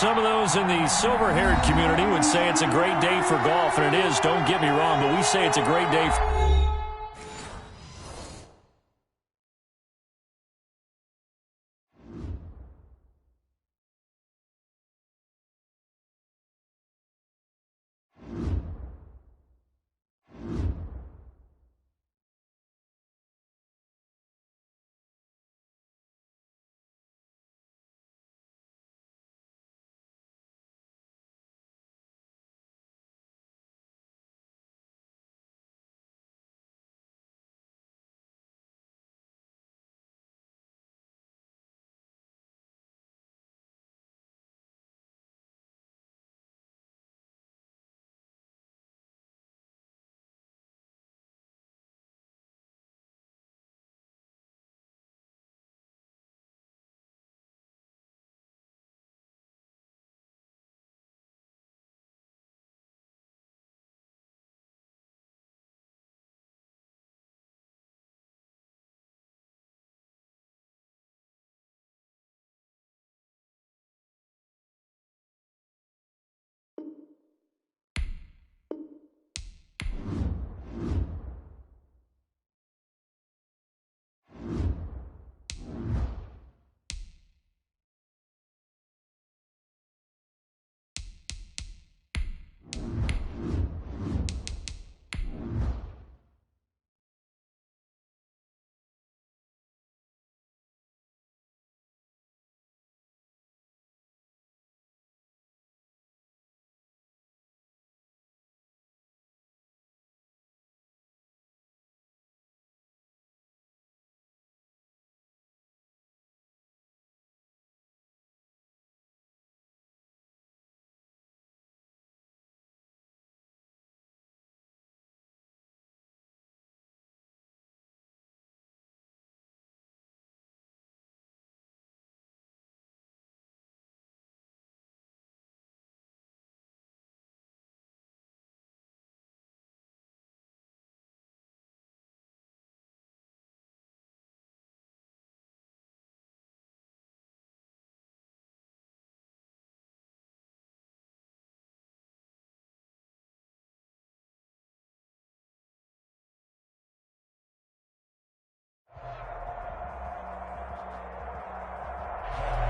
Some of those in the silver-haired community would say it's a great day for golf, and it is, don't get me wrong, but we say it's a great day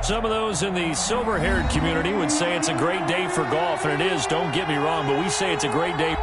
Some of those in the silver-haired community would say it's a great day for golf, and it is, don't get me wrong, but we say it's a great day.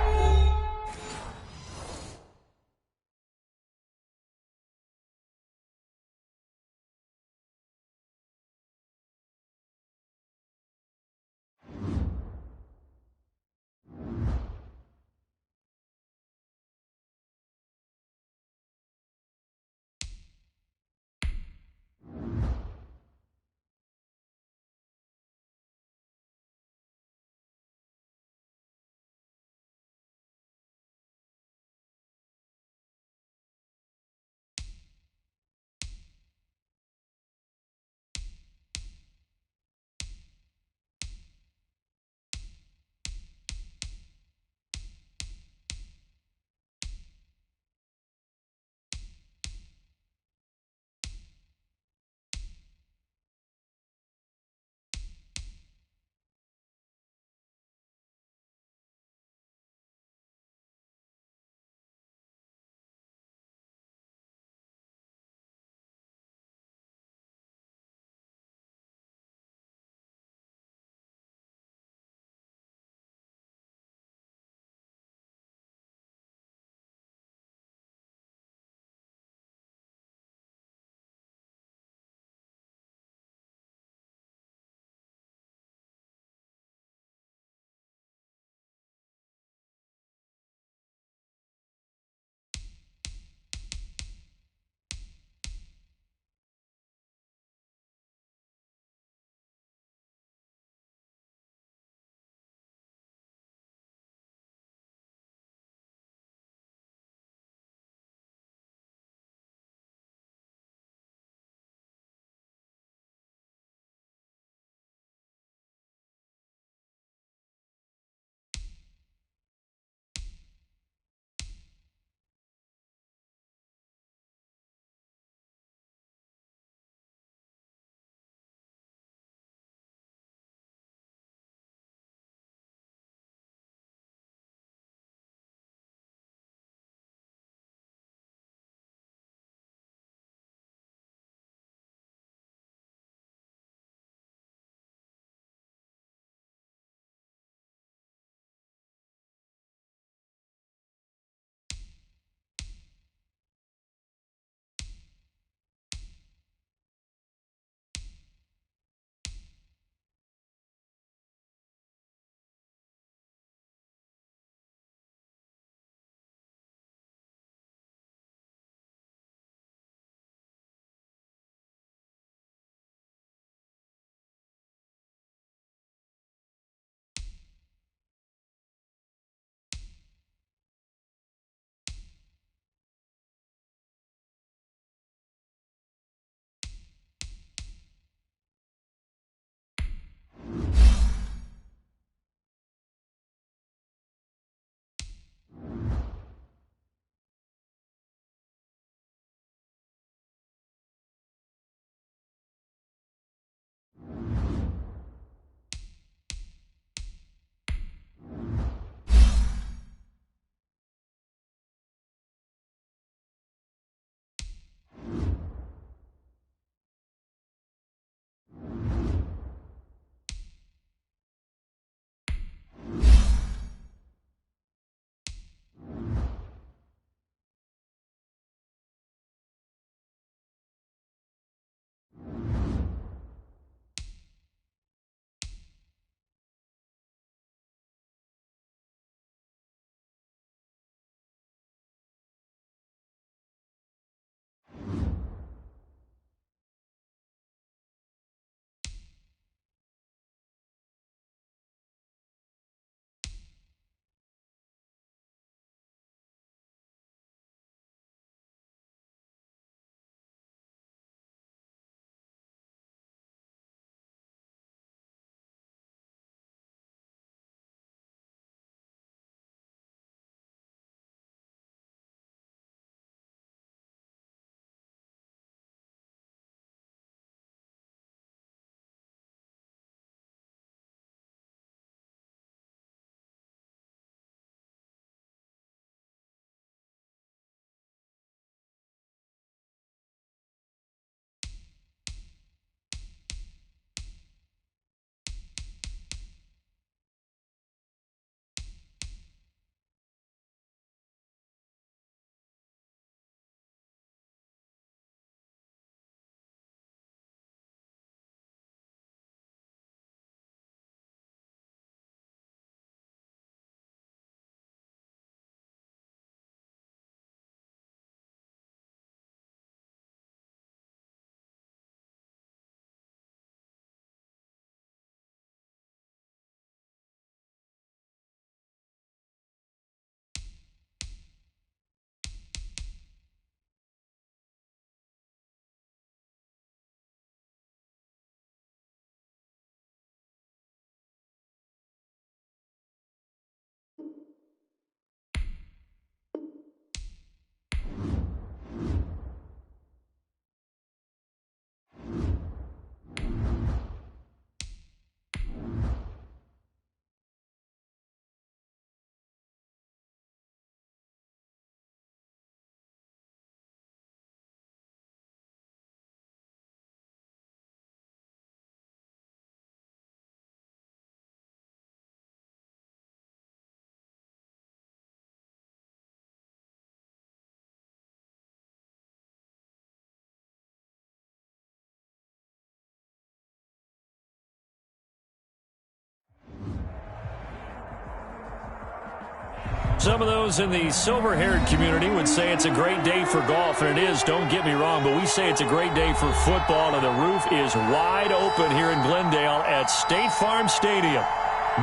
Some of those in the silver-haired community would say it's a great day for golf, and it is, don't get me wrong, but we say it's a great day for football, and the roof is wide open here in Glendale at State Farm Stadium.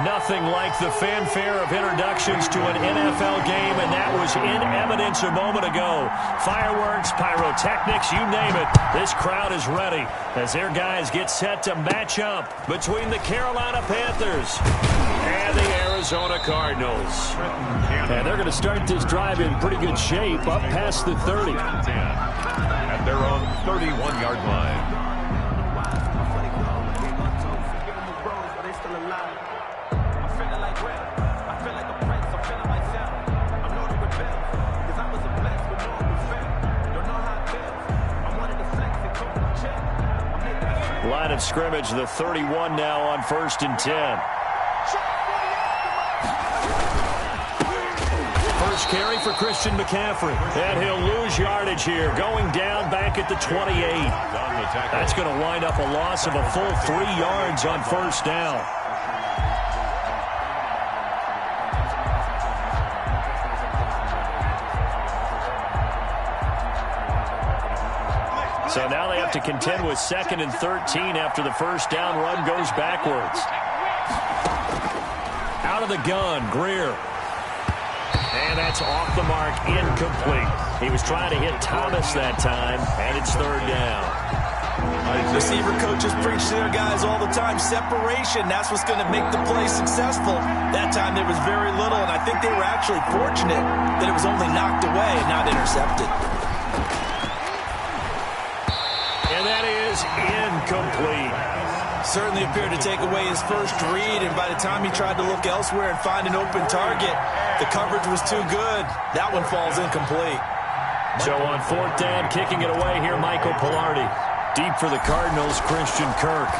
Nothing like the fanfare of introductions to an NFL game, and that was in evidence a moment ago. Fireworks, pyrotechnics, you name it. This crowd is ready as their guys get set to match up between the Carolina Panthers and the Arizona Cardinals. And they're going to start this drive in pretty good shape, up past the 30. At their own 31-yard line. Line of scrimmage, the 31 now on 1st and 10. First carry for Christian McCaffrey. And he'll lose yardage here, going down back at the 28. That's going to wind up a loss of a full 3 yards on 1st down. So now they have to contend with 2nd and 13 after the 1st down run goes backwards. Out of the gun, Greer. And that's off the mark, incomplete. He was trying to hit Thomas that time, and it's 3rd down. Receiver coaches preach to their guys all the time. Separation, that's what's going to make the play successful. That time there was very little, and I think they were actually fortunate that it was only knocked away and not intercepted. Incomplete. Certainly appeared to take away his first read, and by the time he tried to look elsewhere and find an open target, the coverage was too good. That one falls incomplete. So on 4th down, kicking it away here, Michael Pilardi. Deep for the Cardinals, Christian Kirk.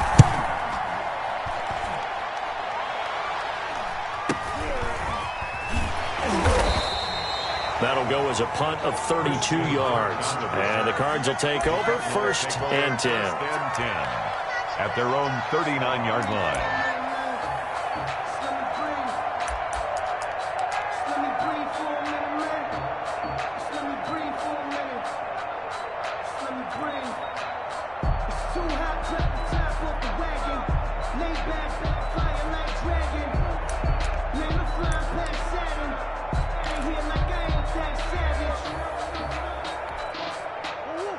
That'll go as a punt of 32 yards. And the Cards will take over 1st and 10. At their own 39-yard line.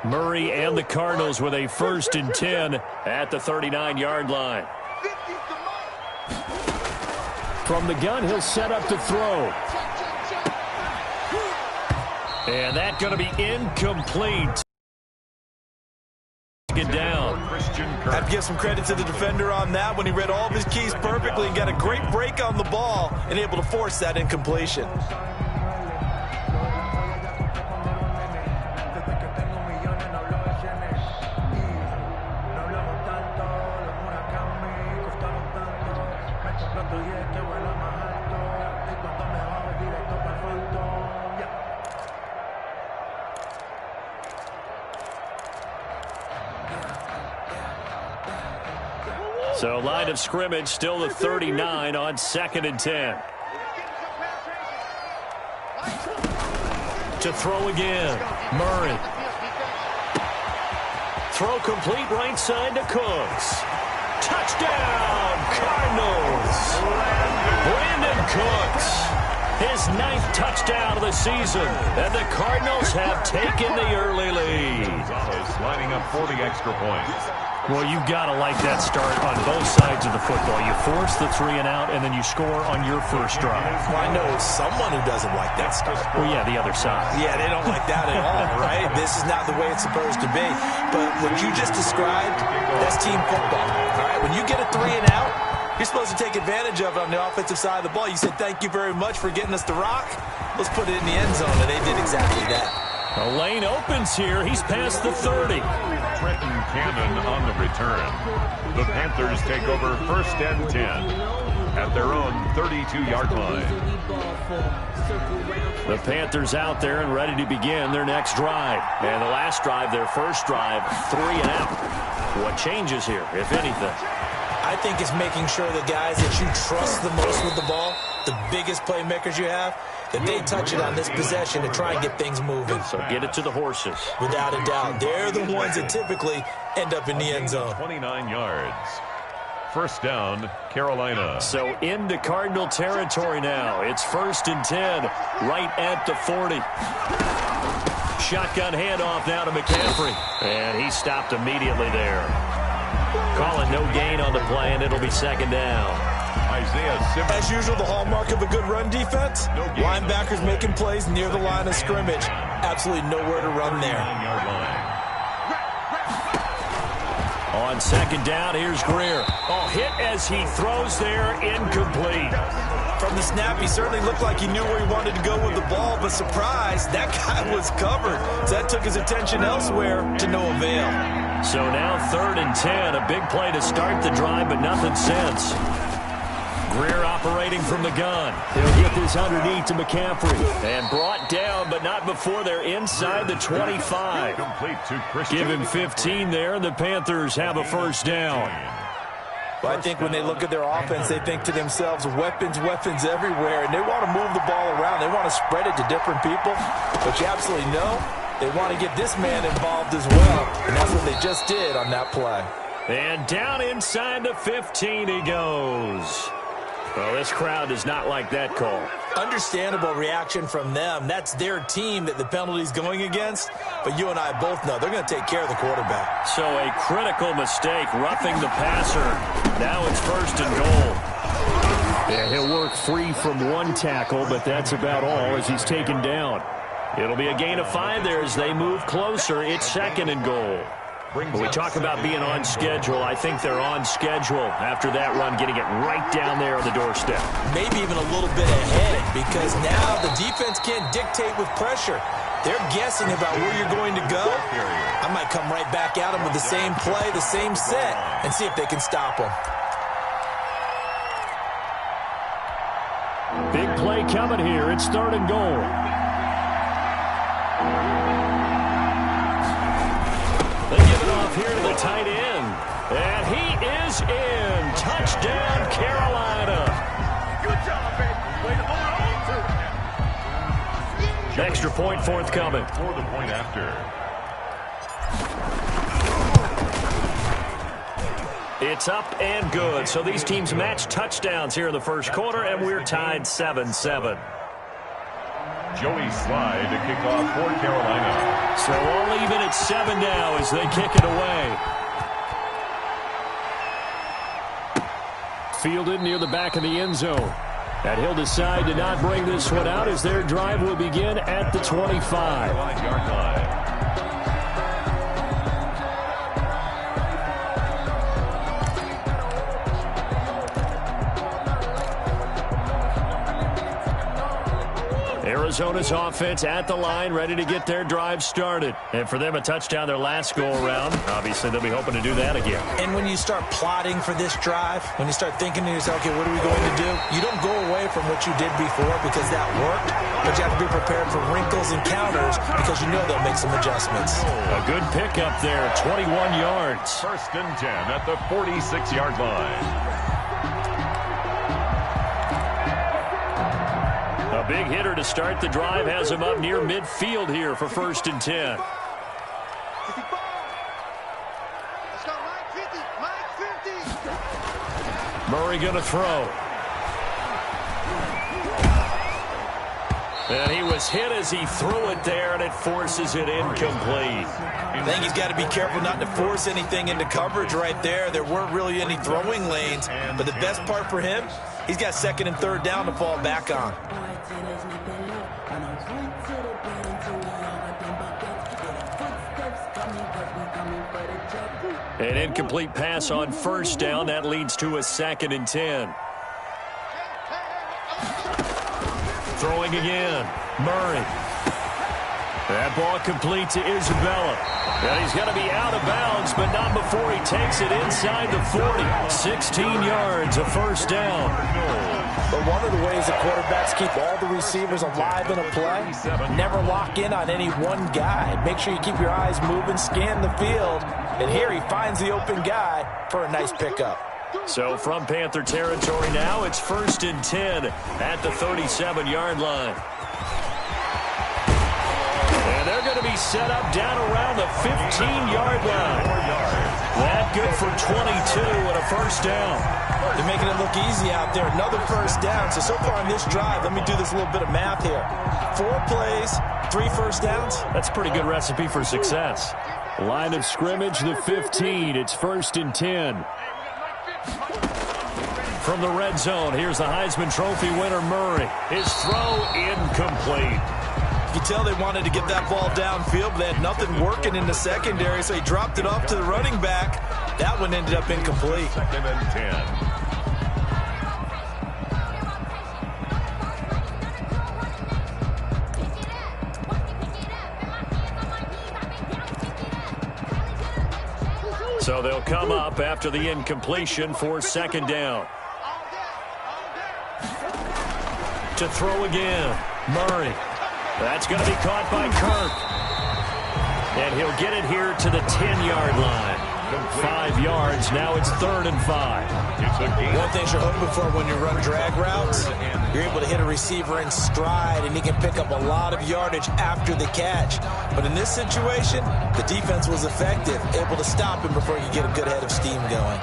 Murray and the Cardinals with a 1st and 10 at the 39-yard line. From the gun, he'll set up to throw. And that's going to be incomplete. Get down. I'd give some credit to the defender on that when he read all of his keys perfectly and got a great break on the ball and able to force that incompletion. So line of scrimmage still the 39 on 2nd and 10. To throw again. Murray. Throw complete right side to Cooks. Touchdown, Cardinals. Brandon Cooks. His 9th touchdown of the season. And the Cardinals have taken the early lead. Lining up for the extra point. Well, you've got to like that start on both sides of the football. You force the 3 and out, and then you score on your first drive. Well, I know someone who doesn't like that start. Well, yeah, the other side. Yeah, they don't like that at all, right? This is not the way it's supposed to be. But what you just described, that's team football, all right? When you get a 3 and out, you're supposed to take advantage of it on the offensive side of the ball. You said, thank you very much for getting us the rock. Let's put it in the end zone, and they did exactly that. The lane opens here. He's past the 30. Trenton Cannon on the return. The Panthers take over 1st and 10 at their own 32-yard line. The Panthers out there and ready to begin their next drive. And the last drive, their first drive, 3 and out. What changes here, if anything? I think it's making sure the guys that you trust the most with the ball, the biggest playmakers you have, that they touch it on this possession to try and get things moving. So get it to the horses. Without a doubt, they're the ones that typically end up in the end zone. 29 yards. First down, Carolina. So into Cardinal territory now. It's 1st and 10, right at the 40. Shotgun handoff now to McCaffrey. And he stopped immediately there. Calling no gain on the play, and it'll be 2nd down. As usual, the hallmark of a good run defense, linebackers making plays near the line of scrimmage. Absolutely nowhere to run there. On 2nd down, here's Greer. Oh, hit as he throws there, incomplete. From the snap, he certainly looked like he knew where he wanted to go with the ball, but surprise, that guy was covered. So that took his attention elsewhere to no avail. So now 3rd and 10, a big play to start the drive, but nothing since. Greer operating from the gun. He'll get this underneath to McCaffrey. And brought down, but not before they're inside the 25. Give him 15 there, and the Panthers have a 1st down. Well, I think when they look at their offense, they think to themselves, weapons, weapons everywhere, and they want to move the ball around. They want to spread it to different people, but you absolutely know they want to get this man involved as well, and that's what they just did on that play. And down inside the 15 he goes. Well, this crowd does not like that call. Understandable reaction from them. That's their team that the penalty's going against. But you and I both know they're going to take care of the quarterback. So a critical mistake, roughing the passer. Now it's 1st and goal. Yeah, he'll work free from one tackle, but that's about all as he's taken down. It'll be a gain of 5 there as they move closer. It's 2nd and goal. When we talk about being on schedule, I think they're on schedule after that run, getting it right down there on the doorstep. Maybe even a little bit ahead, because now the defense can't dictate with pressure. They're guessing about where you're going to go. I might come right back at them with the same play, the same set, and see if they can stop them. Big play coming here. It's 3rd and goal. They give it off here to the tight end. And he is in. Touchdown, Carolina. Good job, baby. Way to hold on to it. Extra point forthcoming. For the point after. It's up and good. So these teams match touchdowns here in the 1st quarter, and we're tied 7-7. Joey Slye to kick off for Carolina. So all even at 7 now as they kick it away. Fielded near the back of the end zone. And he'll decide to not bring this one out as their drive will begin at the 25. 5-yard line. Arizona's offense at the line, ready to get their drive started. And for them, a touchdown their last go-around. Obviously, they'll be hoping to do that again. And when you start plotting for this drive, when you start thinking to yourself, okay, what are we going to do? You don't go away from what you did before because that worked, but you have to be prepared for wrinkles and counters because you know they'll make some adjustments. A good pickup there, 21 yards. 1st and 10 at the 46-yard line. A big hitter to start the drive has him up near midfield here for 1st and 10. Murray going to throw. And he was hit as he threw it there, and it forces it incomplete. I think he's got to be careful not to force anything into coverage right there. There weren't really any throwing lanes, but the best part for him, he's got 2nd and 3rd down to fall back on. An incomplete pass on 1st down. That leads to a 2nd and 10. Throwing again. Murray. That ball complete to Isabella. And he's going to be out of bounds, but not before he takes it inside the 40. 16 yards, a 1st down. But one of the ways the quarterbacks keep all the receivers alive in a play, never lock in on any one guy. Make sure you keep your eyes moving, scan the field. And here he finds the open guy for a nice pickup. So from Panther territory now, it's 1st and 10 at the 37-yard line. And they're going to be set up down around the 15-yard line. That good for 22 and a first down. They're making it look easy out there. Another first down. So far on this drive, let me do this little bit of math here. 4 plays, 3 first downs. That's a pretty good recipe for success. Line of scrimmage, the 15. It's 1st and 10. From the red zone, here's the Heisman Trophy winner, Murray. His throw incomplete. You can tell they wanted to get that ball downfield, but they had nothing working in the secondary, so he dropped it off to the running back. That one ended up incomplete. 2nd and 10. So they'll come up after the incompletion for 2nd down. To throw again, Murray. That's going to be caught by Kirk. And he'll get it here to the 10-yard line. 5 yards. Now it's 3rd and 5. One thing you're hoping for when you run drag routes, you're able to hit a receiver in stride, and he can pick up a lot of yardage after the catch. But in this situation, the defense was effective, able to stop him before you get a good head of steam going.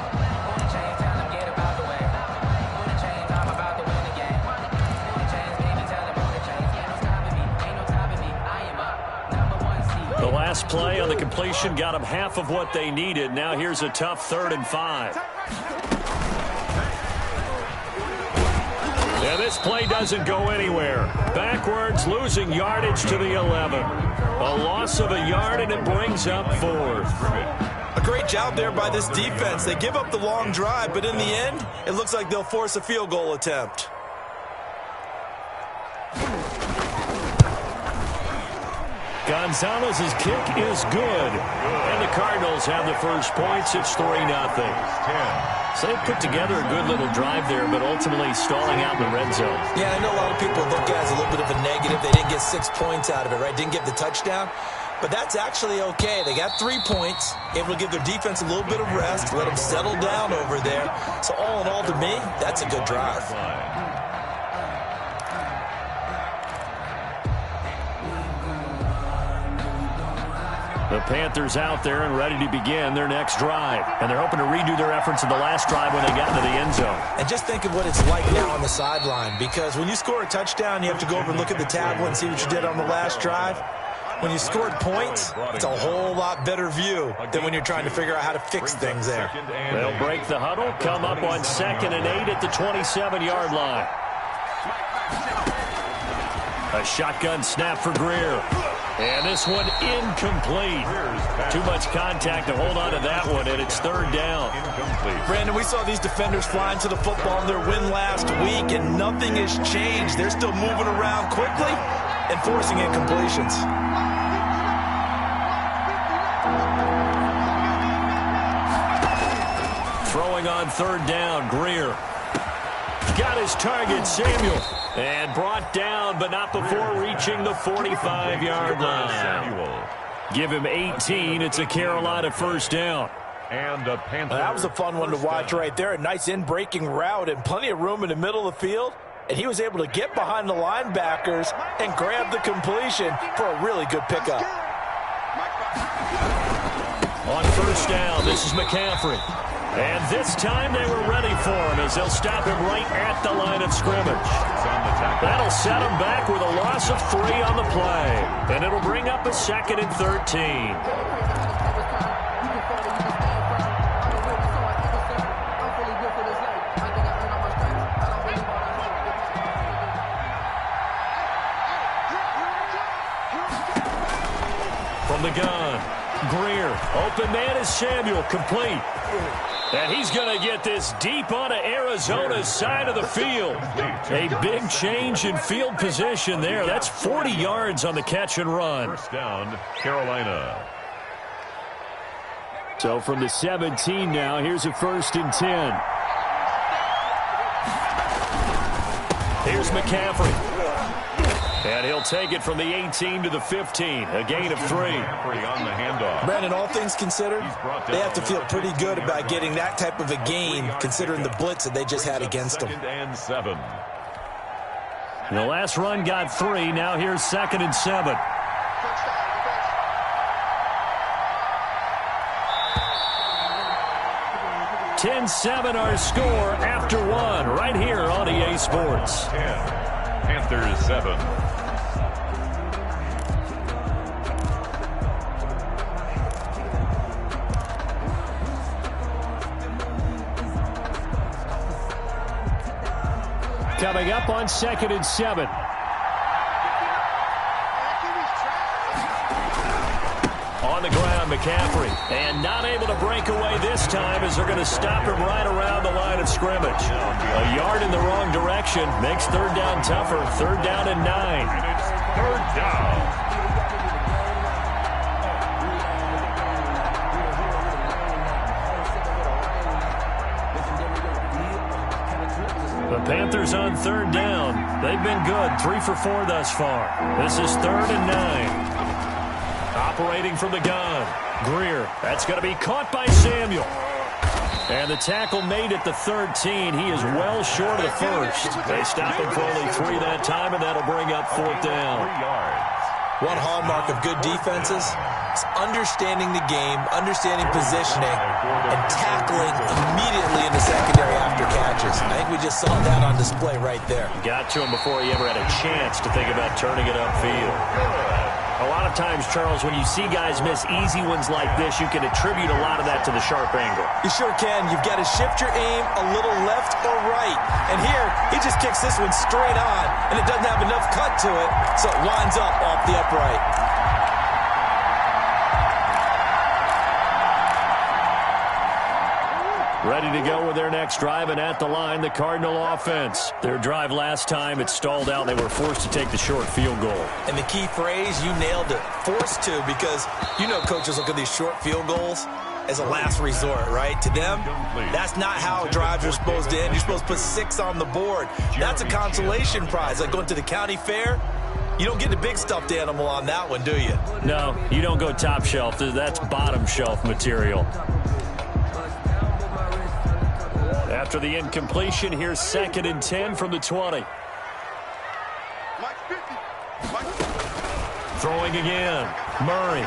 The last play on the completion got them half of what they needed. Now here's a tough 3rd and 5. Yeah, this play doesn't go anywhere. Backwards, losing yardage to the 11. A loss of a yard, and it brings up 4th. A great job there by this defense. They give up the long drive, but in the end, it looks like they'll force a field goal attempt. Gonzalez's kick is good. And the Cardinals have the first points. It's 3-0. So they put together a good little drive there, but ultimately stalling out in the red zone. Yeah, I know a lot of people look at it as a little bit of a negative. They didn't get 6 points out of it, right? Didn't get the touchdown. But that's actually okay. They got 3 points, able to give their defense a little bit of rest, let them settle down over there. So all in all, to me, that's a good drive. The Panthers out there and ready to begin their next drive. And they're hoping to redo their efforts in the last drive when they got into the end zone. And just think of what it's like now on the sideline, because when you score a touchdown, you have to go over and look at the tablet and see what you did on the last drive. When you scored points, it's a whole lot better view than when you're trying to figure out how to fix things there. They'll break the huddle, come up on 2nd and 8 at the 27-yard line. A shotgun snap for Greer. And this one incomplete. Too much contact to hold on to that one, and it's 3rd down. Brandon, we saw these defenders flying to the football in their win last week, and nothing has changed. They're still moving around quickly and forcing incompletions. Throwing on 3rd down, Greer. Got his target, Samuel. And brought down, but not before reaching the 45-yard line. Give him 18. It's a Carolina first down. And a Panther. That was a fun one to watch right there. A nice in-breaking route and plenty of room in the middle of the field. And he was able to get behind the linebackers and grab the completion for a really good pickup. On 1st down, this is McCaffrey. And this time they were ready for him as they'll stop him right at the line of scrimmage. That'll set him back with a loss of 3 on the play. And it'll bring up a 2nd and 13. From the gun, Greer. Open man is Samuel, complete. And he's going to get this deep onto Arizona's side of the field. A big change in field position there. That's 40 yards on the catch and run. First down, Carolina. So from the 17 now, here's a 1st and 10. Here's McCaffrey. And he'll take it from the 18 to the 15, a gain of 3. On the handoff. Brandon, all things considered, they have to feel pretty good about getting that type of a gain, considering the blitz that they just had against them. 2nd and 7. The last run got 3. Now here's 2nd and 7. (10-7) our score after 1 right here on EA Sports. 10. Panthers 7. Coming up on 2nd and 7. On the ground, McCaffrey. And not able to break away this time as they're going to stop him right around the line of scrimmage. A yard in the wrong direction makes 3rd down tougher. 3rd down and 9. And it's 3rd down. The Panthers on 3rd down. They've been good. 3 for 4 thus far. This is 3rd and 9. Operating from the gun. Greer. That's going to be caught by Samuel. And the tackle made at the 13. He is well short of the first. They stop him for only 3 that time, and that'll bring up 4th down. 3 yards. One hallmark of good defenses is understanding the game, understanding positioning, and tackling immediately in the secondary after catches. I think we just saw that on display right there. Got to him before he ever had a chance to think about turning it upfield. A lot of times, Charles, when you see guys miss easy ones like this, you can attribute a lot of that to the sharp angle. You sure can. You've got to shift your aim a little left or right. And here, he just kicks this one straight on, and it doesn't have enough cut to it, so it winds up off the upright. Ready to go with their next drive, and at the line, the Cardinal offense. Their drive last time, it stalled out. They were forced to take the short field goal. And the key phrase, you nailed it, forced to, because you know coaches look at these short field goals as a last resort, right? To them, that's not how drives are supposed to end. You're supposed to put 6 on the board. That's a consolation prize. Like going to the county fair, you don't get the big stuffed animal on that one, do you? No, you don't go top shelf. That's bottom shelf material. After the incompletion, here's 2nd and 10 from the 20. Throwing again. Murray.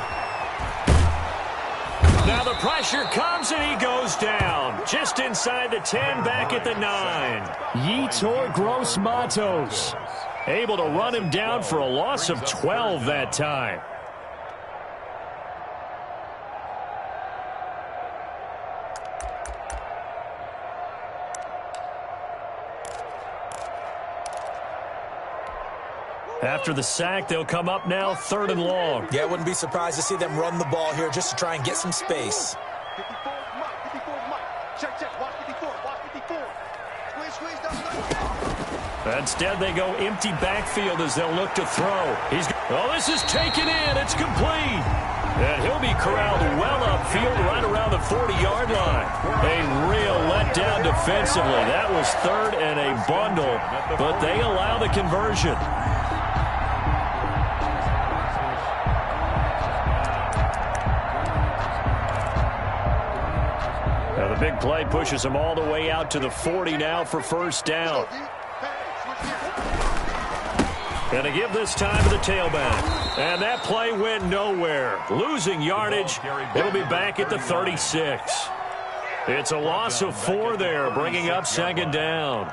Now the pressure comes and he goes down. Just inside the 10, back at the 9. Yetur Gross-Matos able to run him down for a loss of 12 that time. After the sack, they'll come up now 3rd and long. Yeah, I wouldn't be surprised to see them run the ball here just to try and get some space. Instead, they go empty backfield as they'll look to throw. This is taken in. It's complete. And he'll be corralled well upfield right around the 40-yard line. A real letdown defensively. That was 3rd and a bundle, but they allow the conversion. Now the big play pushes them all the way out to the 40 now for 1st down. And to give this time to the tailback. And that play went nowhere. Losing yardage. It'll be back at the 36. It's a loss of 4 there, bringing up 2nd down.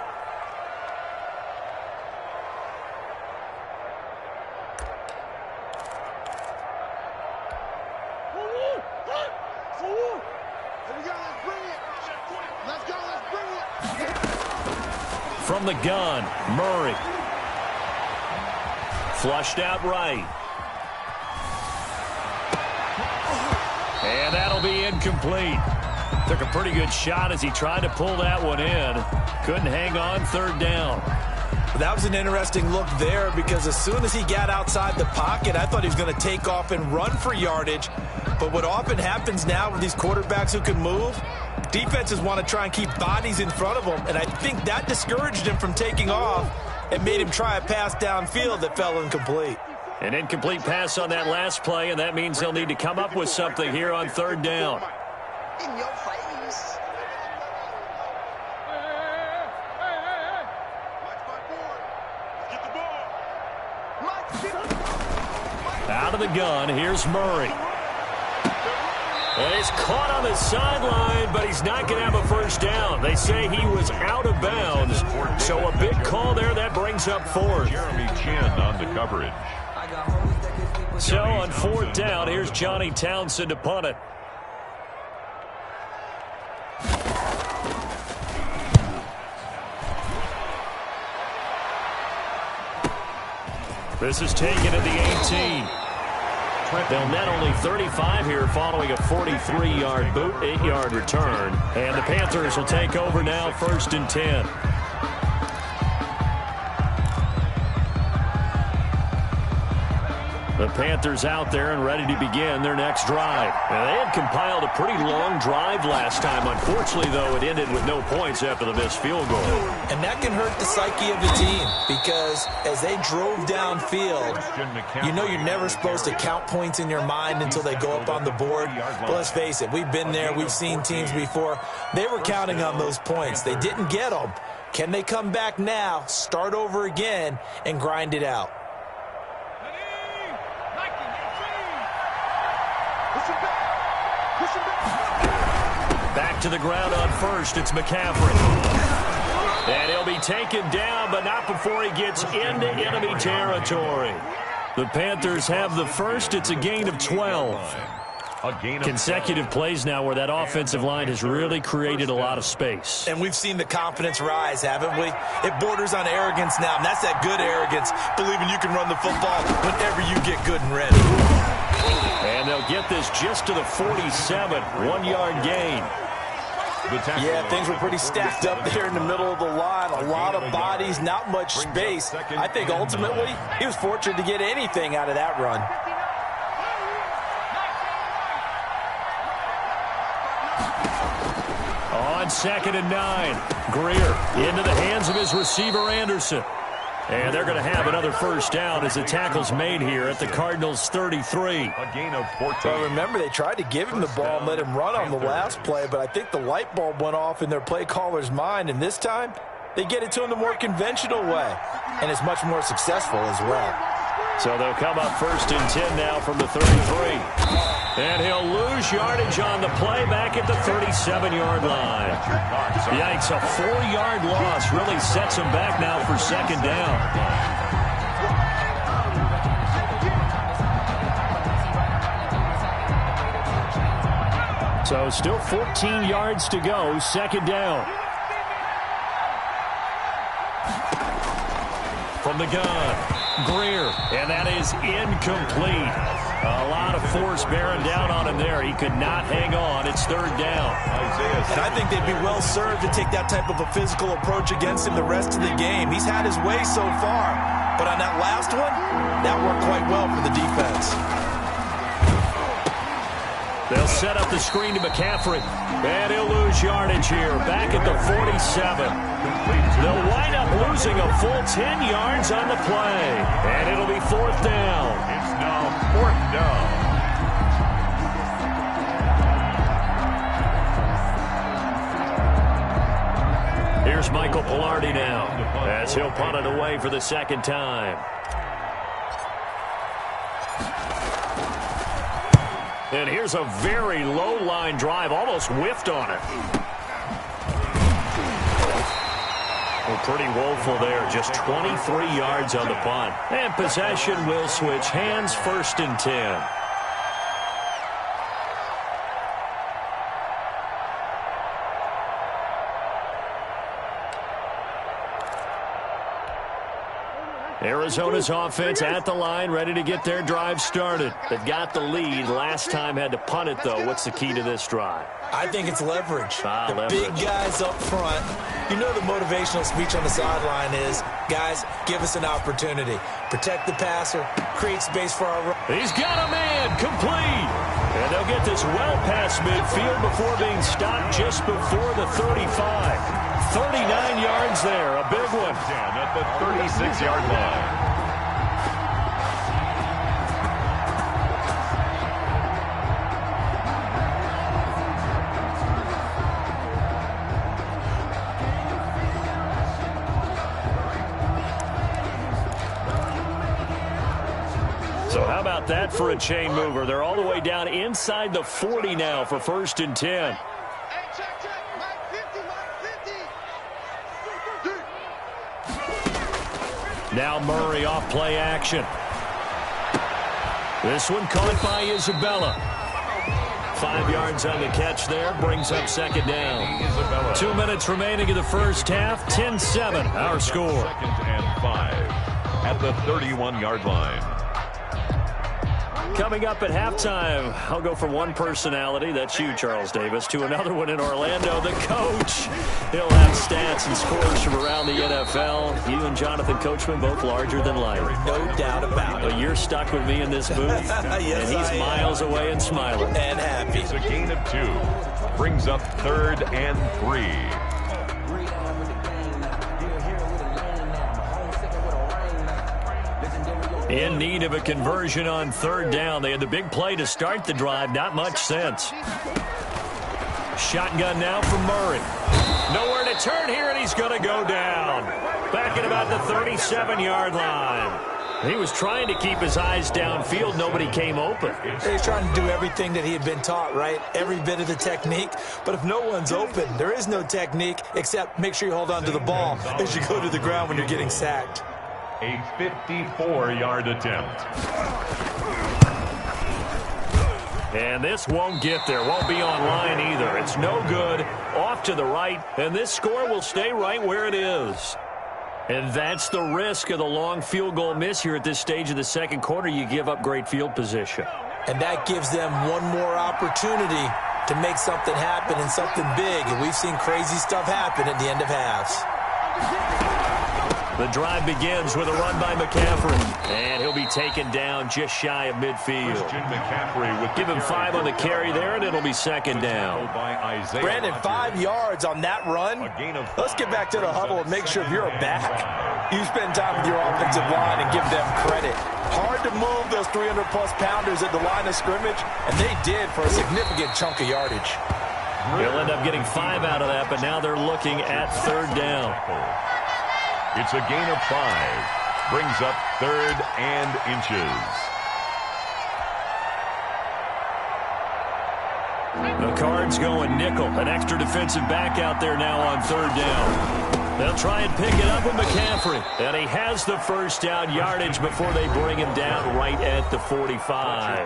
From the gun, Murray. Flushed out right. And that'll be incomplete. Took a pretty good shot as he tried to pull that one in. Couldn't hang on 3rd down. That was an interesting look there because as soon as he got outside the pocket, I thought he was going to take off and run for yardage. But what often happens now with these quarterbacks who can move, defenses want to try and keep bodies in front of them, and I think that discouraged him from taking off. and made him try a pass downfield that fell incomplete. An incomplete pass on that last play, and that means they'll need to come up with something here on third down. In your face. Out of the gun, here's Murray. And he's caught on the sideline, but he's not going to have a first down. They say he was out of bounds, so a big call there. That brings up fourth. Jeremy Chin on the coverage. So on fourth down, here's Johnny Townsend to punt it. This is taken at the 18. They'll net only 35 here following a 43-yard boot, 8-yard return. And the Panthers will take over now, 1st and 10. The Panthers out there and ready to begin their next drive. Now, they had compiled a pretty long drive last time. Unfortunately, though, it ended with no points after the missed field goal. And that can hurt the psyche of the team because as they drove downfield, you know you're never supposed to count points in your mind until they go up on the board. But let's face it, we've been there. We've seen teams before. They were counting on those points. They didn't get them. Can they come back now, start over again, and grind it out? Back to the ground on first. It's McCaffrey. And he'll be taken down, but not before he gets into enemy territory. The Panthers have the first. It's a gain of 12. Consecutive plays now where that offensive line has really created a lot of space. And we've seen the confidence rise, haven't we? It borders on arrogance now, and that's that good arrogance, believing you can run the football whenever you get good and ready. And they'll get this just to the 47, 1-yard gain. Yeah, things were pretty stacked up there in the middle of the line. A lot of bodies, not much space. I think ultimately he was fortunate to get anything out of that run. On 2nd and 9, Greer into the hands of his receiver, Anderson. And they're going to have another first down as the tackle's made here at the Cardinals' 33. A gain of 14. Well, remember, they tried to give him the ball and let him run on the last play, but I think the light bulb went off in their play caller's mind, and this time they get it to him the more conventional way, and it's much more successful as well. So they'll come up 1st and 10 now from the 33. And he'll lose yardage on the play back at the 37-yard line. Yikes, a 4-yard loss really sets him back now for 2nd down. So still 14 yards to go, 2nd down. From the gun, Greer, and that is incomplete. A lot of force bearing down on him there. He could not hang on. It's 3rd down. And I think they'd be well served to take that type of a physical approach against him the rest of the game. He's had his way so far, but on that last one, that worked quite well for the defense. They'll set up the screen to McCaffrey, and he'll lose yardage here. Back at the 47. They'll wind up losing a full 10 yards on the play, and it'll be 4th down. It's now 4th down. Here's Michael Pilardi now as he'll punt it away for the 2nd time. And here's a very low line drive, almost whiffed on it. Well, pretty woeful there, just 23 yards on the punt. And possession will switch hands, 1st and 10. Arizona's offense at the line, ready to get their drive started. They've got the lead. Last time had to punt it, though. What's the key to this drive? I think it's leverage. Leverage. Big guys up front. You know the motivational speech on the sideline is, guys, give us an opportunity. Protect the passer, create space for our run. He's got a man, complete. And they'll get this well past midfield before being stopped just before the 35. 39 yards there, a big one. 10 at the 36-yard line. So how about that for a chain mover? They're all the way down inside the 40 now for 1st and 10. Now Murray off play action. This one caught by Isabella. 5 yards on the catch there. Brings up 2nd down. 2 minutes remaining in the first half. 10-7 our score. 2nd and 5 at the 31-yard line. Coming up at halftime, I'll go from one personality, that's you, Charles Davis, to another one in Orlando, the coach. He'll have stats and scores from around the NFL. You and Jonathan Coachman, both larger than life. No doubt about it. But you're stuck with me in this booth, yes, and he's miles away and smiling. And happy. It's a gain of 2. Brings up 3rd and 3. In need of a conversion on 3rd down. They had the big play to start the drive. Not much sense. Shotgun now from Murray. Nowhere to turn here, and he's going to go down. Back at about the 37-yard line. He was trying to keep his eyes downfield. Nobody came open. He's trying to do everything that he had been taught, right? Every bit of the technique. But if no one's open, there is no technique except make sure you hold on to the ball as you go to the ground when you're getting sacked. A 54-yard attempt. And this won't get there. Won't be online either. It's no good. Off to the right. And this score will stay right where it is. And that's the risk of the long field goal miss here at this stage of the second quarter. You give up great field position. And that gives them one more opportunity to make something happen and something big. And we've seen crazy stuff happen at the end of halves. The drive begins with a run by McCaffrey. And he'll be taken down just shy of midfield. Give him 5 on the carry there, and it'll be 2nd down. Brandon, 5 yards on that run. Let's get back to the huddle and make sure you're back. You spend time with your offensive line and give them credit. Hard to move those 300-plus pounders at the line of scrimmage, and they did for a significant chunk of yardage. They'll end up getting 5 out of that, but now they're looking at 3rd down. It's a gain of 5. Brings up 3rd and inches. The Cards going nickel. An extra defensive back out there now on 3rd down. They'll try and pick it up with McCaffrey. And he has the 1st down yardage before they bring him down right at the 45.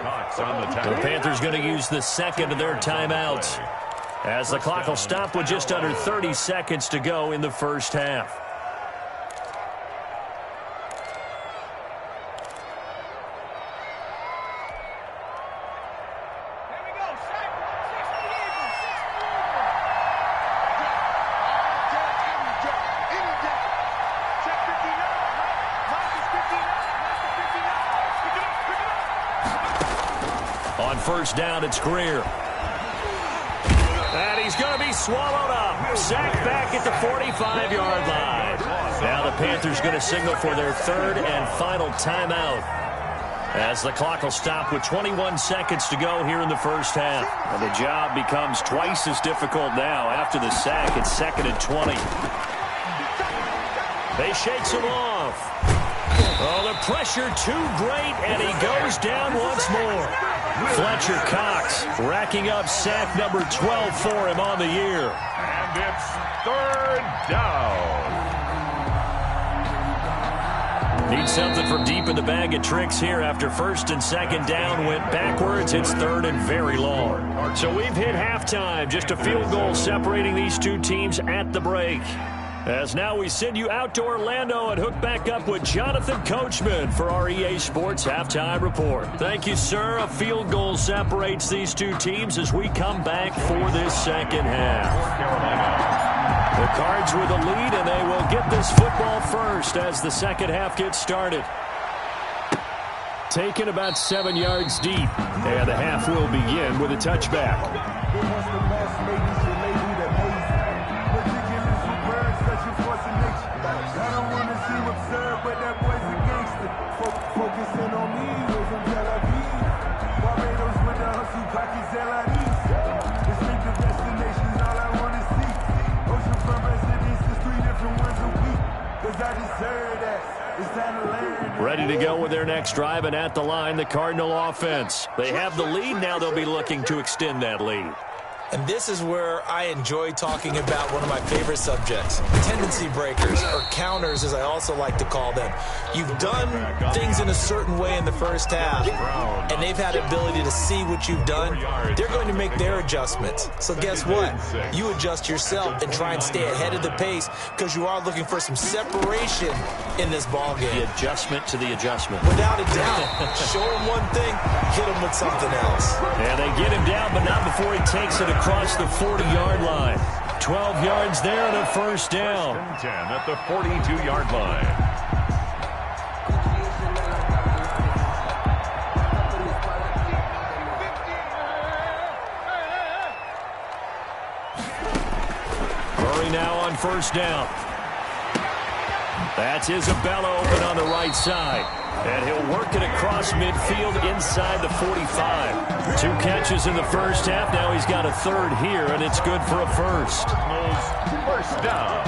The Panthers going to use the 2nd of their timeouts, as the clock will stop with just under 30 seconds to go in the first half. On 1st down, it's Greer. And he's going to be swallowed up. Sacked back at the 45-yard line. Now the Panthers going to signal for their 3rd and final timeout, as the clock will stop with 21 seconds to go here in the first half. And the job becomes twice as difficult now. After the sack, it's 2nd and 20. They shakes him off. Oh, the pressure too great, and he goes down once more. Fletcher Cox racking up sack number 12 for him on the year. And it's 3rd down. Need something from deep in the bag of tricks here. After 1st and 2nd down went backwards, it's 3rd and very long. So we've hit halftime. Just a field goal separating these two teams at the break. As now we send you out to Orlando and hook back up with Jonathan Coachman for our EA Sports Halftime Report. Thank you, sir. A field goal separates these two teams as we come back for this second half. The Cards with the lead, and they will get this football first as the second half gets started. Taken about 7 yards deep, and the half will begin with a touchback. Ready to go with their next drive, and at the line, the Cardinal offense. They have the lead. Now they'll be looking to extend that lead. And this is where I enjoy talking about one of my favorite subjects, tendency breakers, or counters, as I also like to call them. You've done things in a certain way in the first half, and they've had the ability to see what you've done. They're going to make their adjustments. So guess what? You adjust yourself and try and stay ahead of the pace because you are looking for some separation in this ballgame. The adjustment to the adjustment. Without a doubt. Show him one thing, hit him with something else. And they get him down, but not before he takes it across the 40-yard line. 12 yards there and a first down. 10 at the 42-yard line. Murray now on first down. That's Isabella open on the right side. And he'll work it across midfield inside the 45. 2 catches in the first half. Now he's got a third here, and it's good for a first. First down.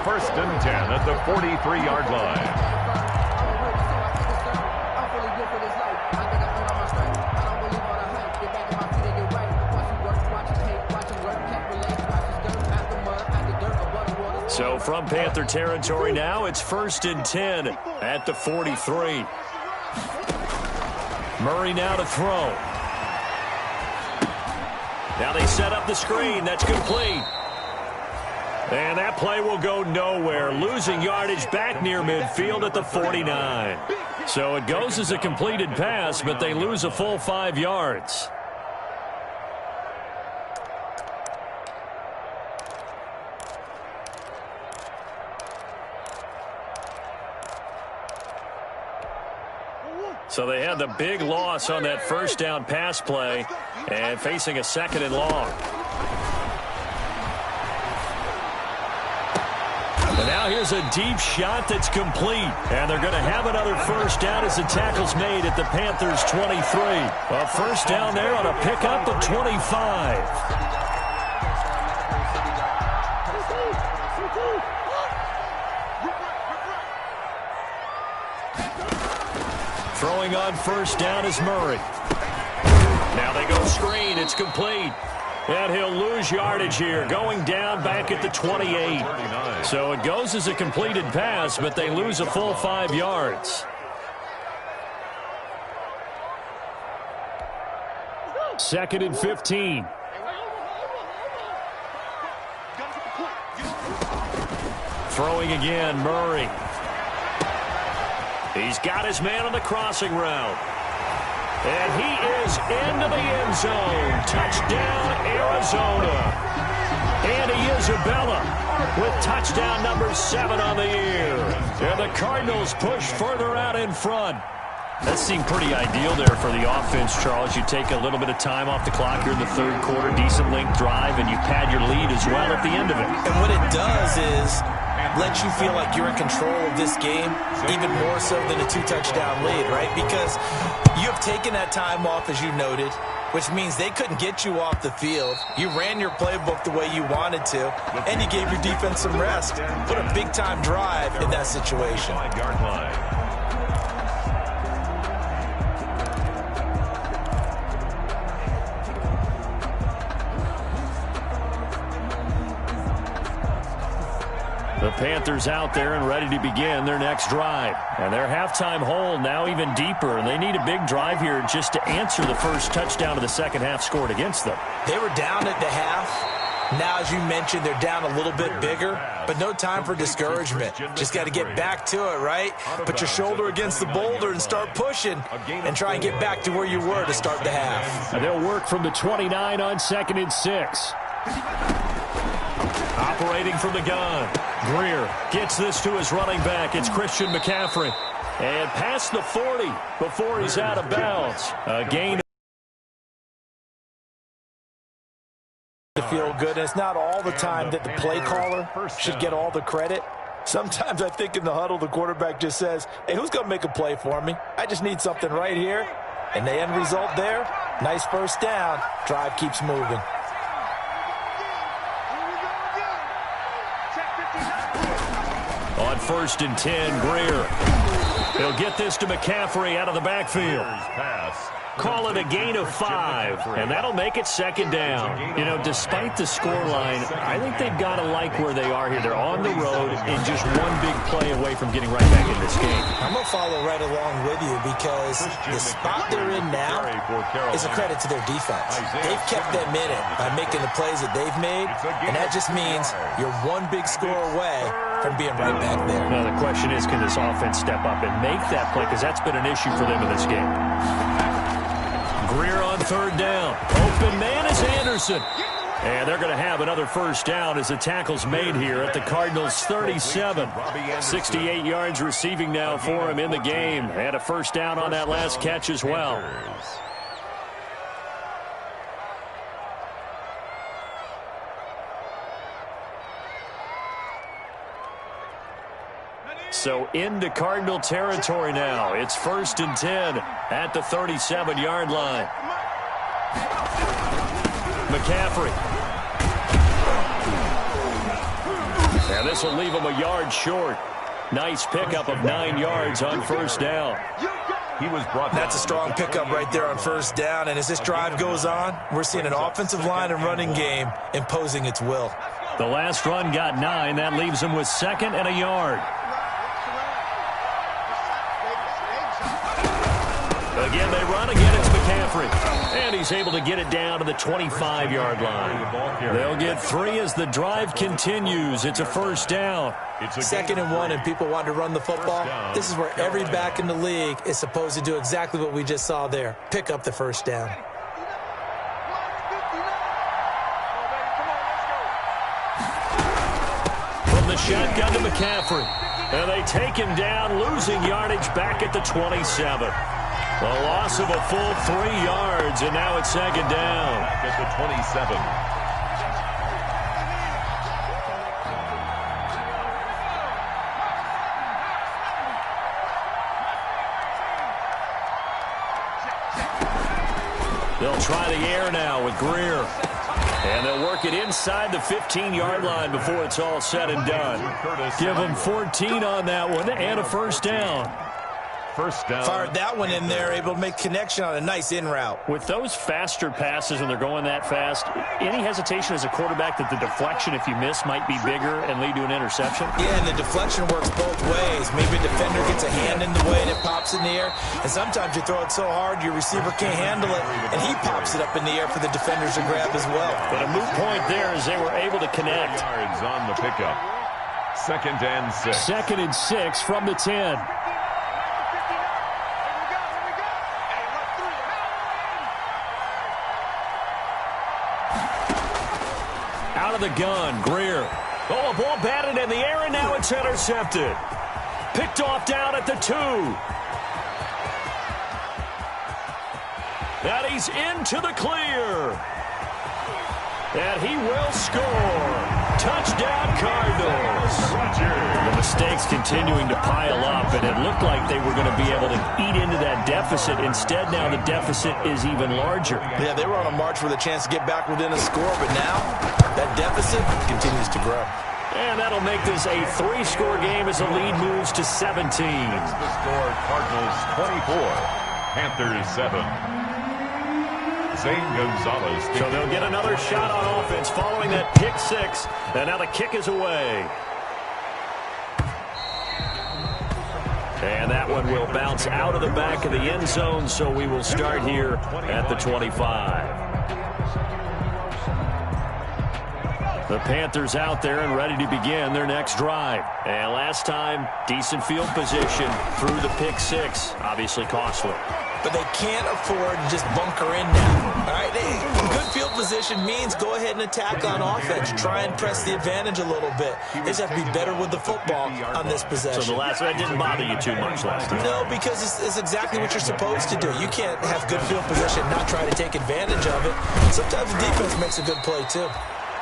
1st and 10 at the 43-yard line. So from Panther territory now, it's 1st and 10 at the 43. Murray now to throw. Now they set up the screen. That's complete. And that play will go nowhere. Losing yardage back near midfield at the 49. So it goes as a completed pass, but they lose a full 5 yards. So they had the big loss on that first down pass play and facing a 2nd and long. And now here's a deep shot that's complete. And they're going to have another first down as the tackle's made at the Panthers' 23. A first down there on a pickup of 25. Throwing on first down is Murray. Now they go screen. It's complete. And he'll lose yardage here. Going down back at the 28. So it goes as a completed pass, but they lose a full 5 yards. Second and 15. Throwing again, Murray. He's got his man on the crossing route. And he is into the end zone. Touchdown, Arizona. Andy Isabella with touchdown number 7 on the year. And the Cardinals push further out in front. That seemed pretty ideal there for the offense, Charles. You take a little bit of time off the clock here in the 3rd quarter, decent length drive, and you pad your lead as well at the end of it. And what it does is let you feel like you're in control of this game, even more so than a 2-touchdown lead, right? Because you have taken that time off, as you noted, which means they couldn't get you off the field. You ran your playbook the way you wanted to, and you gave your defense some rest. Put a big-time drive in that situation. 5-yard line. The Panthers out there and ready to begin their next drive. And their halftime hole now even deeper. And they need a big drive here just to answer the first touchdown of the second half scored against them. They were down at the half. Now, as you mentioned, they're down a little bit bigger. But no time for discouragement. Just got to get back to it, right? Put your shoulder against the boulder and start pushing. And try and get back to where you were to start the half. And they'll work from the 29 on 2nd and 6. Operating from the gun. Greer gets this to his running back. It's Christian McCaffrey. And past the 40 before he's out of bounds. A gain. To feel good. And it's not all the time that the play caller should get all the credit. Sometimes I think in the huddle, the quarterback just says, hey, who's going to make a play for me? I just need something right here. And the end result there, nice first down. Drive keeps moving. On 1st and 10, Greer. He'll get this to McCaffrey out of the backfield. Call it a gain of 5, and that'll make it 2nd down. You know, despite the scoreline, I think they've got to like where they are here. They're on the road and just one big play away from getting right back in this game. I'm going to follow right along with you because the spot they're in now is a credit to their defense. They've kept them in it by making the plays that they've made, and that just means you're one big score away from being right back there. Now, the question is, can this offense step up and make that play? Because that's been an issue for them in this game. Greer on 3rd down. Open man is Anderson. And they're going to have another 1st down as the tackle's made here at the Cardinals' 37. 68 yards receiving now for him in the game. And a 1st down on that last catch as well. So into Cardinal territory now. It's 1st and 10 at the 37-yard line. McCaffrey. And this will leave him a yard short. Nice pickup of 9 yards on 1st down. That's a strong pickup right there on 1st down. And as this drive goes on, we're seeing an offensive line and running game imposing its will. The last run got 9. That leaves him with 2nd and a yard. Again, they run. Again, it's McCaffrey. And he's able to get it down to the 25-yard line. They'll get 3 as the drive continues. It's a 1st down. 2nd and 1, and people want to run the football. This is where every back in the league is supposed to do exactly what we just saw there. Pick up the 1st down. From the shotgun to McCaffrey. And they take him down, losing yardage back at the 27. A loss of a full 3 yards, and now it's 2nd down. At the 27. They'll try the air now with Greer. And they'll work it inside the 15-yard line before it's all said and done. Give them 14 on that one and a 1st down. 1st down. Fired that one in there, able to make connection on a nice in route. With those faster passes when they're going that fast, any hesitation as a quarterback that the deflection, if you miss, might be bigger and lead to an interception? Yeah, and the deflection works both ways. Maybe a defender gets a hand in the way and it pops in the air. And sometimes you throw it so hard your receiver can't handle it, and he pops it up in the air for the defenders to grab as well. But a moot point there as they were able to connect. Yards on the pickup. 2nd and 6. 2nd and 6 from the 10. Out of the gun, Greer. Oh, a ball batted in the air, and now it's intercepted. Picked off down at the 2. And he's into the clear. And he will score. Touchdown, Cardinals. The mistakes continuing to pile up, and it looked like they were going to be able to eat into that deficit. Instead, now the deficit is even larger. Yeah, they were on a march with a chance to get back within a score, but now that deficit continues to grow. And that'll make this a 3-score game as the lead moves to 17. The score, Cardinals 24, Panthers 7. Zane Gonzalez. So they'll get another shot on offense following that pick 6. And now the kick is away. And that one will bounce out of the back of the end zone, so we will start here at the 25. The Panthers out there and ready to begin their next drive. And last time, decent field position through the pick 6. Obviously costly. But they can't afford to just bunker in now. All right, good field position means go ahead and attack on offense. Try and press the advantage a little bit. They just have to be better with the football on this possession. So that didn't bother you too much last time? No, because it's exactly what you're supposed to do. You can't have good field position and not try to take advantage of it. Sometimes the defense makes a good play, too.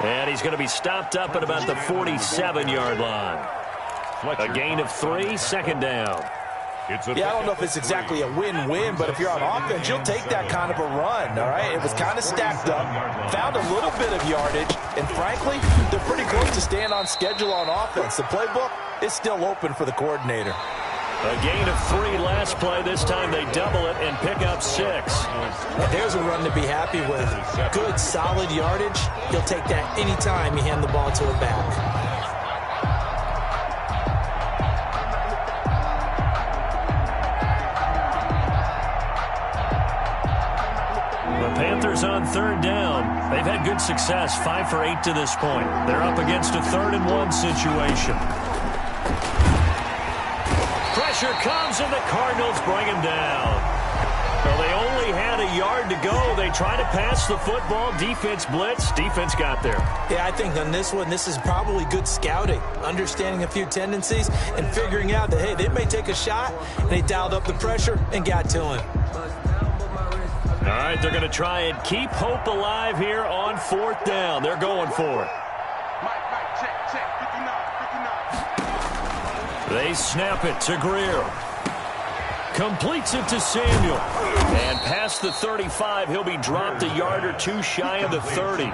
And he's going to be stopped up at about the 47-yard line. A gain of 3, 2nd down. Yeah, I don't know if it's exactly a win-win, but if you're on offense, you'll take that kind of a run, all right? It was kind of stacked up, found a little bit of yardage, and frankly, they're pretty close to staying on schedule on offense. The playbook, it's still open for the coordinator. A gain of 3 last play. This time they double it and pick up 6. And there's a run to be happy with. Good, solid yardage. He'll take that anytime you hand the ball to a back. The Panthers on 3rd down. They've had good success, 5 for 8 to this point. They're up against a 3rd and 1 situation. Pressure comes, and the Cardinals bring him down. Well, they only had a yard to go. They try to pass the football. Defense blitz. Defense got there. Yeah, I think on this one, this is probably good scouting, understanding a few tendencies, and figuring out that, hey, they may take a shot, and they dialed up the pressure and got to him. All right, they're going to try and keep hope alive here on 4th down. They're going for it. They snap it to Greer. Completes it to Samuel. And past the 35, he'll be dropped a yard or 2 shy of the 30.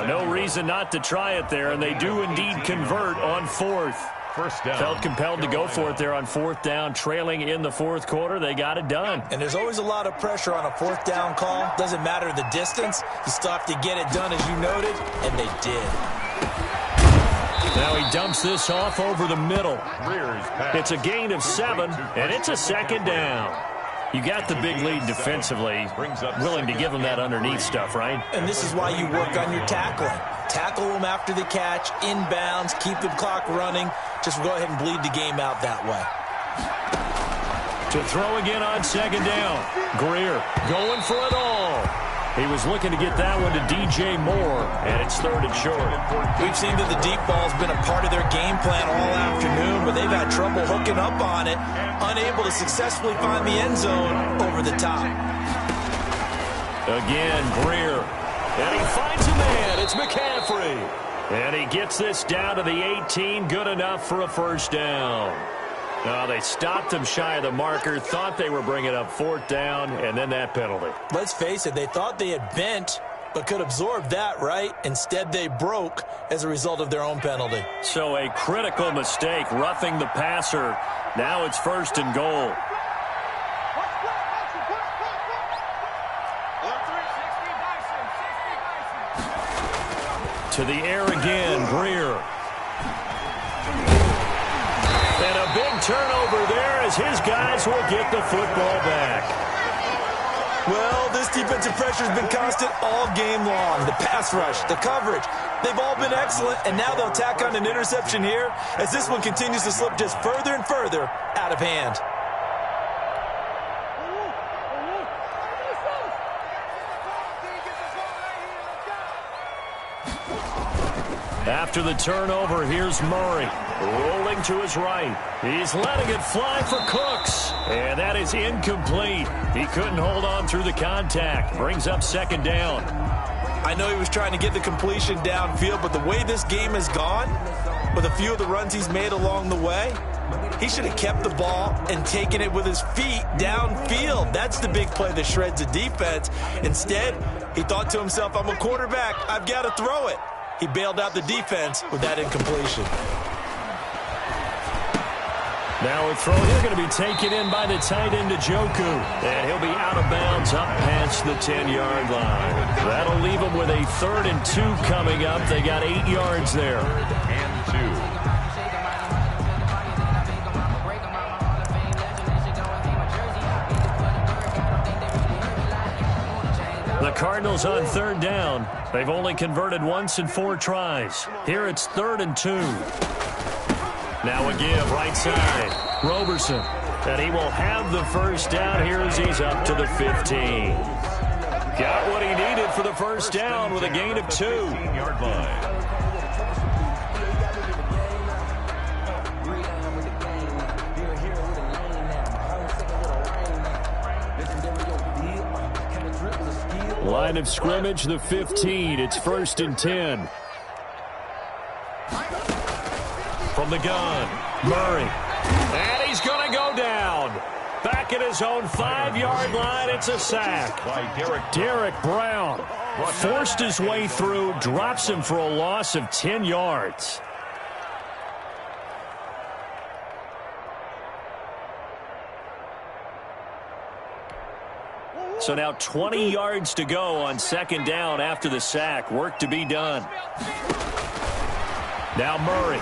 No reason not to try it there, and they do indeed convert on 4th. First down. Felt compelled to go for it there on 4th down, trailing in the 4th quarter. They got it done. And there's always a lot of pressure on a 4th down call. Doesn't matter the distance. You still have to get it done, as you noted, and they did. Now he dumps this off over the middle. It's a gain of 7, and it's a 2nd down. You got the big lead defensively. Willing to give them that underneath stuff, right? And this is why you work on your tackling. Tackle them after the catch, inbounds, keep the clock running. Just go ahead and bleed the game out that way. To throw again on 2nd down. Greer going for it all. He was looking to get that one to DJ Moore, and it's 3rd and short. We've seen that the deep ball's been a part of their game plan all afternoon, but they've had trouble hooking up on it, unable to successfully find the end zone over the top. Again, Greer. And he finds a man. It's McCaffrey. And he gets this down to the 18. Good enough for a 1st down. They stopped him shy of the marker, thought they were bringing up 4th down, and then that penalty. Let's face it, they thought they had bent, but could absorb that, right? Instead, they broke as a result of their own penalty. So a critical mistake, roughing the passer. Now it's 1st and goal. To the air again, Greer. And a big turnover there as his guys will get the football back. Well, this defensive pressure has been constant all game long. The pass rush, the coverage, they've all been excellent, and now they'll tack on an interception here as this one continues to slip just further and further out of hand. After the turnover, here's Murray. Rolling to his right. He's letting it fly for Cooks. And that is incomplete. He couldn't hold on through the contact. Brings up 2nd down. I know he was trying to get the completion downfield, but the way this game has gone, with a few of the runs he's made along the way, he should have kept the ball and taken it with his feet downfield. That's the big play that shreds the defense. Instead, he thought to himself, I'm a quarterback. I've got to throw it. He bailed out the defense with that incompletion. Now a throw here going to be taken in by the tight end Njoku. And he'll be out of bounds up past the 10-yard line. That'll leave them with a 3rd and 2 coming up. They got 8 yards there. And 2. The Cardinals on 3rd down. They've only converted once in 4 tries. Here it's 3rd and 2. Now a give right side. Roberson. And he will have the 1st down here as he's up to the 15. Got what he needed for the 1st down with a gain of 2. 15-yard line. Line of scrimmage, the 15. It's 1st and 10. From the gun, Murray. And he's going to go down. Back at his own 5-yard line, it's a sack. Derek Brown forced his way through, drops him for a loss of 10 yards. So now 20 yards to go on second down after the sack. Work to be done. Now Murray.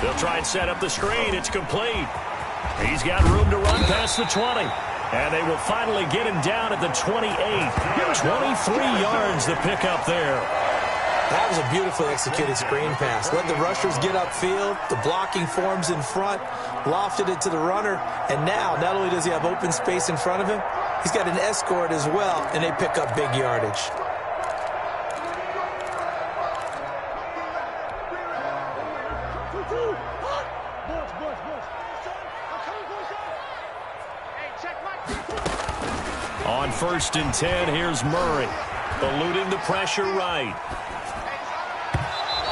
They'll try and set up the screen. It's complete. He's got room to run past the 20. And they will finally get him down at the 28. 23 yards the pickup there. That was a beautifully executed screen pass. Let the rushers get upfield. The blocking forms in front. Lofted it to the runner. And now, not only does he have open space in front of him, he's got an escort as well, and they pick up big yardage. On 1st and 10, here's Murray. Eluding the pressure right.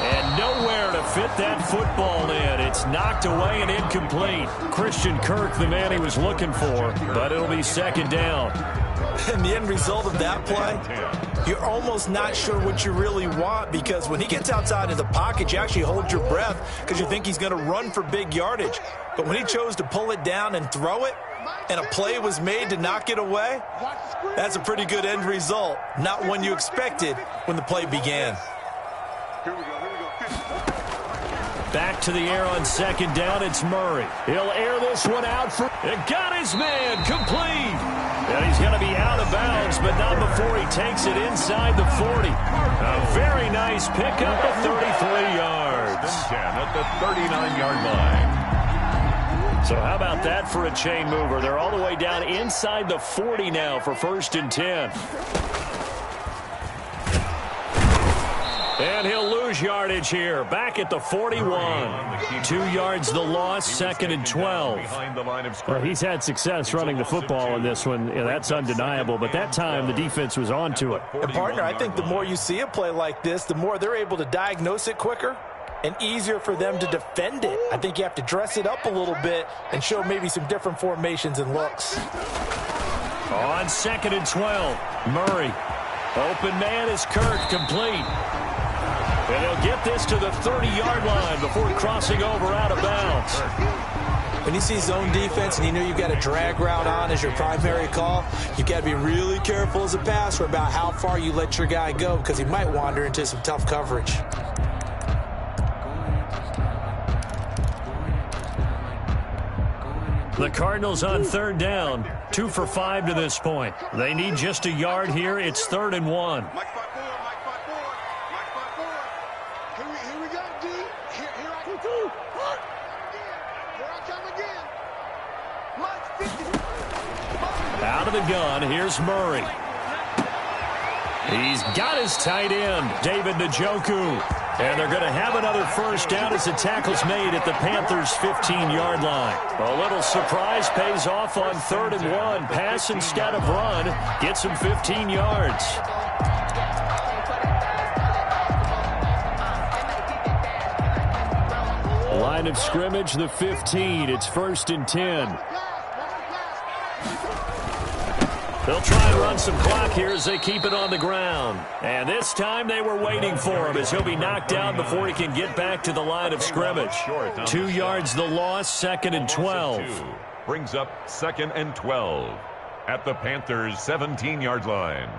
And nowhere to fit that football in. It's knocked away and incomplete. Christian Kirk, the man he was looking for, but it'll be second down. And the end result of that play, you're almost not sure what you really want, because when he gets outside of the pocket, you actually hold your breath because you think he's going to run for big yardage. But when he chose to pull it down and throw it, and a play was made to knock it away, that's a pretty good end result. Not one you expected when the play began. Back to the air on second down, it's Murray. He'll air this one out for... It got his man, complete. And he's going to be out of bounds, but not before he takes it inside the 40. A very nice pickup of 33 yards. 10 at the 39-yard line. So how about that for a chain mover? They're all the way down inside the 40 now for 1st and 10. And he'll lose yardage here. Back at the 41. 2 yards the loss, 2nd and 12. Well, he's had success running the football in this one. Yeah, that's undeniable. But that time, the defense was on to it. And, partner, I think the more you see a play like this, the more they're able to diagnose it quicker and easier for them to defend it. I think you have to dress it up a little bit and show maybe some different formations and looks. On 2nd and 12, Murray. Open man is Kirk, complete. And he'll get this to the 30-yard line before crossing over out of bounds. When you see zone defense and you know you've got a drag route on as your primary call, you've got to be really careful as a passer about how far you let your guy go, because he might wander into some tough coverage. The Cardinals on 3rd down, 2 for 5 to this point. They need just a yard here. It's 3rd and 1. Here we go, D. Here I come. Here I come again. Out of the gun, here's Murray. He's got his tight end, David Njoku. And they're going to have another first down as the tackle's made at the Panthers' 15-yard line. A little surprise pays off on 3rd and 1. Pass instead of run. Gets him 15 yards. Line of scrimmage, the 15. It's 1st and 10. They'll try and run some clock here as they keep it on the ground. And this time they were waiting for him as he'll be knocked down before he can get back to the line of scrimmage. 2 yards the loss, 2nd and 12. Brings up 2nd and 12 at the Panthers' 17-yard line.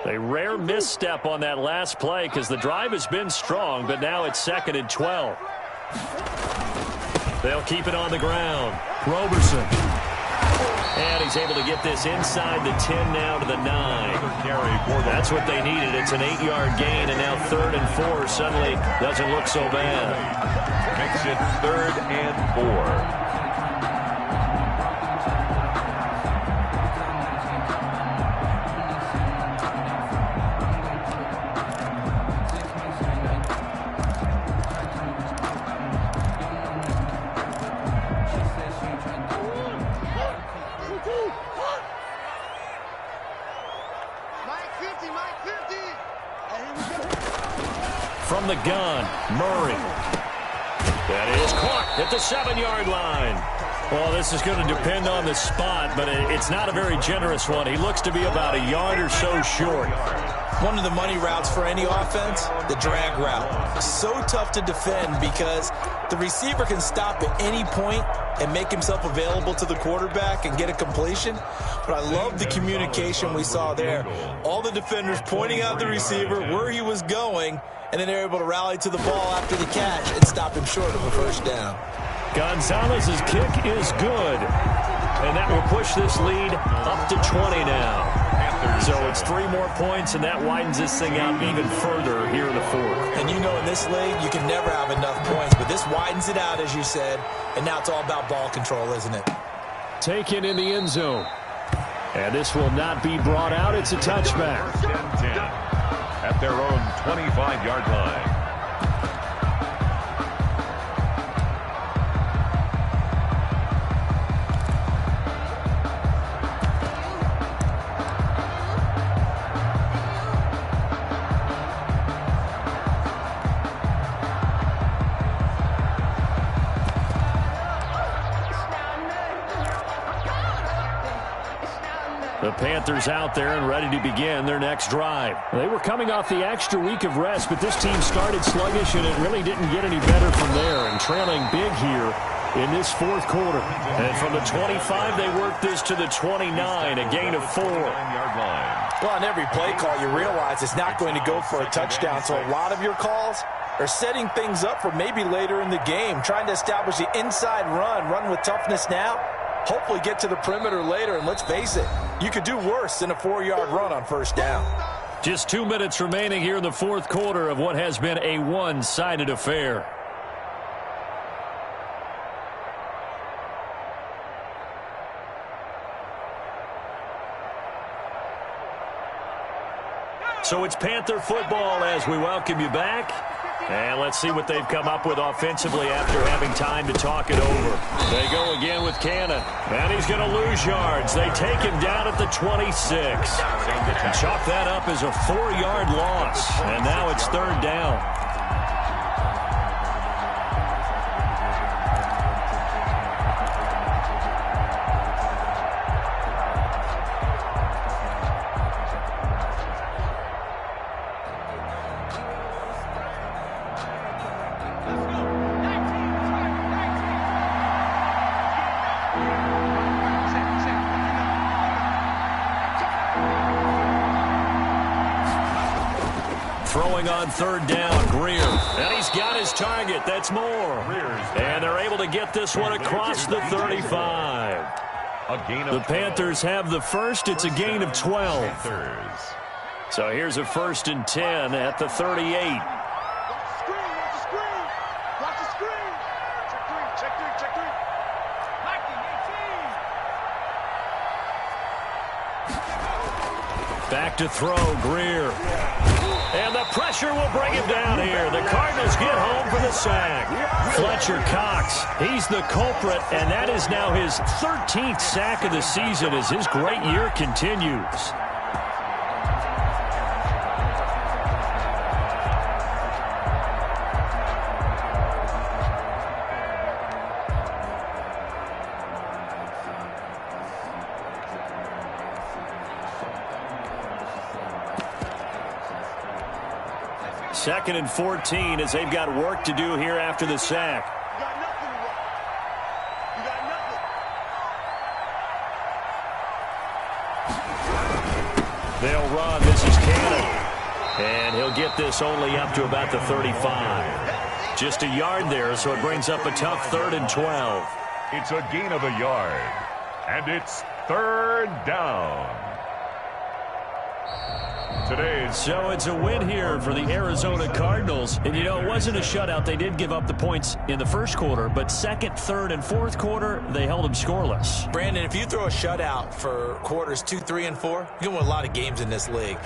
A rare misstep on that last play because the drive has been strong, but now it's 2nd and 12. They'll keep it on the ground. Roberson. And he's able to get this inside the 10 now to the 9. That's what they needed. It's an 8-yard gain, and now 3rd and 4 suddenly doesn't look so bad. Makes it 3rd and 4. From the gun, Murray. That is caught at the 7-yard line. Well, this is going to depend on the spot, but it's not a very generous one. He looks to be about a yard or so short. One of the money routes for any offense, the drag route. So tough to defend because the receiver can stop at any point and make himself available to the quarterback and get a completion. But I love the communication we saw there. All the defenders pointing out the receiver, where he was going, and then they're able to rally to the ball after the catch and stop him short of a first down. Gonzalez's kick is good. And that will push this lead up to 20 now. So it's 3 more points, and that widens this thing out even further here in the fourth. And you know in this league, you can never have enough points, but this widens it out, as you said, and now it's all about ball control, isn't it? Taken in the end zone. And this will not be brought out. It's a touchback. First and 10 at their own 25-yard line. The Panthers out there and ready to begin their next drive. They were coming off the extra week of rest, but this team started sluggish, and it really didn't get any better from there, and trailing big here in this fourth quarter. And from the 25, they worked this to the 29, a gain of 4. Well, on every play call, you realize it's not going to go for a touchdown, so a lot of your calls are setting things up for maybe later in the game, trying to establish the inside run with toughness now, hopefully get to the perimeter later, and let's face it, you could do worse than a 4-yard run on first down. Just 2 minutes remaining here in the fourth quarter of what has been a one-sided affair. So it's Panther football as we welcome you back. And let's see what they've come up with offensively after having time to talk it over. They go again with Cannon. And he's going to lose yards. They take him down at the 26. And chalk that up as a 4-yard loss. And now it's third down. Throwing on third down, Greer. And he's got his target. That's more. And they're able to get this one across the 35. The Panthers have the first. It's a gain of 12. So here's a 1st and 10 at the 38. Back to throw, Greer. And the pressure will bring him down here. The Cardinals get home for the sack. Fletcher Cox, he's the culprit, and that is now his 13th sack of the season as his great year continues. Second and 14 as they've got work to do here after the sack. They'll run. This is Cannon. And he'll get this only up to about the 35. Just a yard there, so it brings up a tough 3rd and 12. It's a gain of a yard. And it's third down. So it's a win here for the Arizona Cardinals. And, you know, it wasn't a shutout. They did give up the points in the first quarter, but second, third, and fourth quarter, they held them scoreless. Brandon, if you throw a shutout for quarters 2, 3, and 4, you're going to win a lot of games in this league.